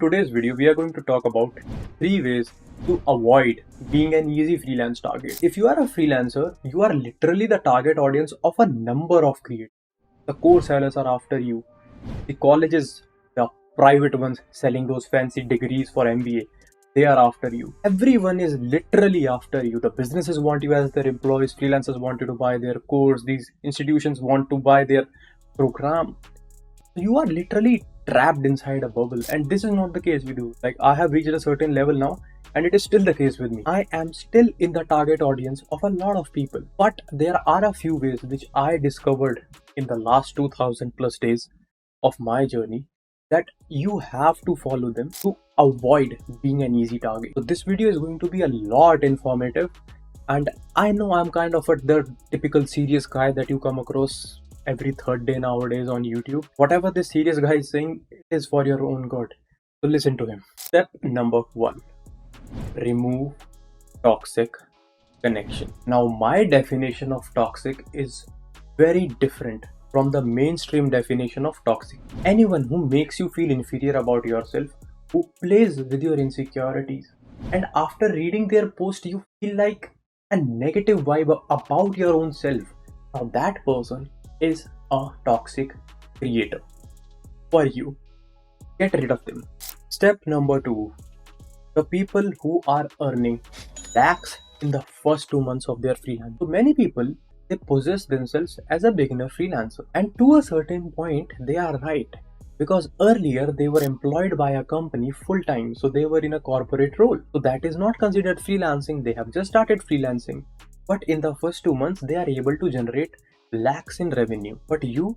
Today's video, we are going to talk about 3 ways to avoid being an easy freelance target. If you are a freelancer, you are literally the target audience of a number of creators. The course sellers are after you. The colleges, the private ones selling those fancy degrees for MBA, they are after you. Everyone is literally after you. The businesses want you as their employees, freelancers want you to buy their course, these institutions want to buy their program. You are literally trapped inside a bubble, and this is not the case with you. Like, I have reached a certain level now, and it is still the case with me. I am still in the target audience of a lot of people, but there are a few ways which I discovered in the last 2000 plus days of my journey that you have to follow them to avoid being an easy target. So this video is going to be a lot informative, and I know I'm kind of the typical serious guy that you come across every third day nowadays on YouTube. Whatever this serious guy is saying, it is for your own good. So listen to him. Step number 1. Remove toxic connection. Now, my definition of toxic is very different from the mainstream definition of toxic. Anyone who makes you feel inferior about yourself, who plays with your insecurities, and after reading their post you feel like a negative vibe about your own self. Now that person is a toxic creator for you. Get rid of them. Step number 2. The people who are earning lakhs in the first 2 months of their freelance. So many people, they possess themselves as a beginner freelancer, and to a certain point they are right, because earlier they were employed by a company full time, so they were in a corporate role. So that is not considered freelancing. They have just started freelancing, but in the first 2 months they are able to generate lakhs in revenue. But you,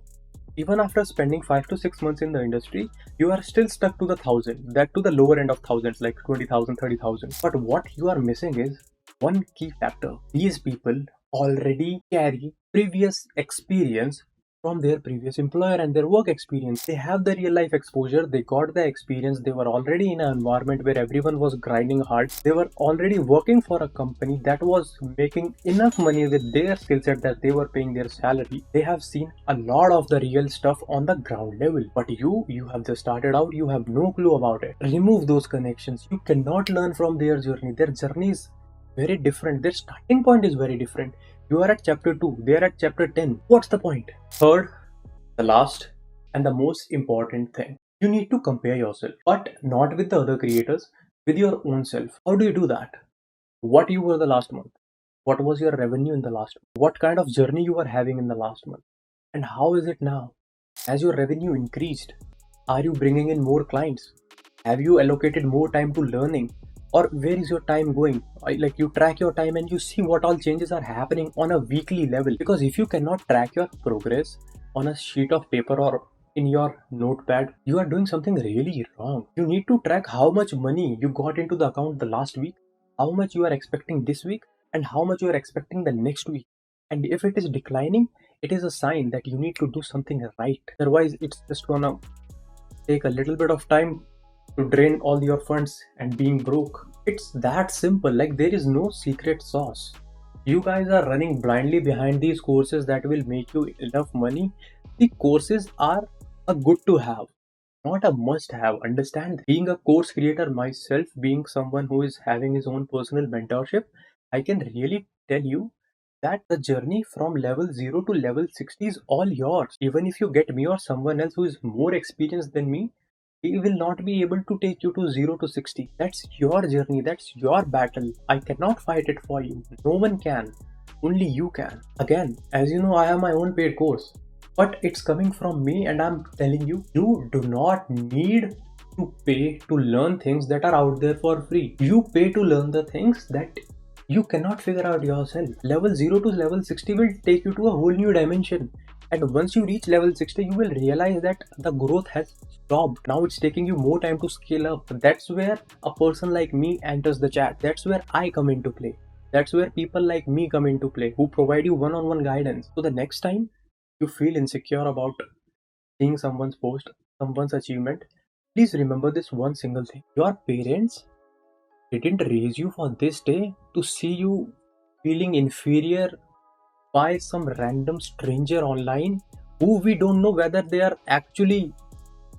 even after spending 5 to 6 months in the industry, you are still stuck to the 1000, that to the lower end of thousands, like 20,000, 30,000. But what you are missing is one key factor. These people already carry previous experience from their previous employer and their work experience. They have the real life exposure, they got the experience, they were already in an environment where everyone was grinding hard, they were already working for a company that was making enough money with their skill set that they were paying their salary. They have seen a lot of the real stuff on the ground level. But you have just started out, you have no clue about it. Remove those connections. You cannot learn from their journey. Their journey is very different. Their starting point is very different. You are at chapter 2, they are at chapter 10. What's the point? Third, the last and the most important thing. You need to compare yourself, but not with the other creators, with your own self. How do you do that? What you were the last month? What was your revenue in the last month? What kind of journey you were having in the last month? And how is it now? Has your revenue increased? Are you bringing in more clients? Have you allocated more time to learning? Or where is your time going? Like, you track your time and you see what all changes are happening on a weekly level. Because if you cannot track your progress on a sheet of paper or in your notepad, you are doing something really wrong. You need to track how much money you got into the account the last week, how much you are expecting this week, and how much you are expecting the next week. And if it is declining, it is a sign that you need to do something right. Otherwise, it's just gonna take a little bit of time to drain all your funds and being broke. It's that simple. Like, there is no secret sauce. You guys are running blindly behind these courses that will make you enough money. The courses are a good to have, not a must have. Understand? Being a course creator myself, being someone who is having his own personal mentorship, I can really tell you that the journey from level 0 to level 60 is all yours. Even if you get me or someone else who is more experienced than me, he will not be able to take you to 0 to 60. That's your journey, that's your battle. I cannot fight it for you. No one can. Only you can. Again, as you know, I have my own paid course, but it's coming from me, and I'm telling you, you do not need to pay to learn things that are out there for free. You pay to learn the things that you cannot figure out yourself. Level 0 to level 60 will take you to a whole new dimension. And once you reach level 60, you will realize that the growth has stopped. Now it's taking you more time to scale up. That's where a person like me enters the chat. That's where I come into play. That's where people like me come into play, who provide you one-on-one guidance. So the next time you feel insecure about seeing someone's post, someone's achievement, please remember this one single thing. Your parents didn't raise you for this day to see you feeling inferior by some random stranger online who we don't know whether they are actually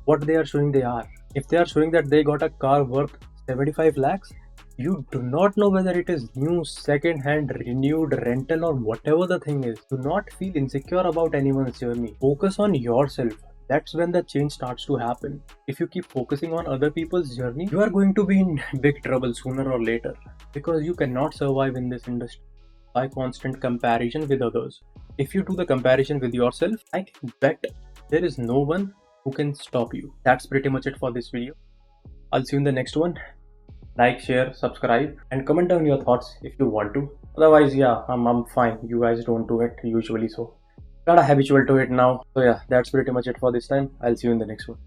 what they are showing they are. If they are showing that they got a car worth 75 lakhs, you do not know whether it is new, second hand, renewed, rental, or whatever the thing is. Do not feel insecure about anyone's journey. Focus on yourself. That's when the change starts to happen. If you keep focusing on other people's journey, you are going to be in big trouble sooner or later, because you cannot survive in this industry by constant comparison with others. If you do the comparison with yourself, I can bet there is no one who can stop you. That's pretty much it for this video. I'll see you in the next one. Like, share, subscribe, and comment down your thoughts if you want to. Otherwise, yeah, I'm fine. You guys don't do it usually, so kinda habitual to it now. So yeah, that's pretty much it for this time. I'll see you in the next one.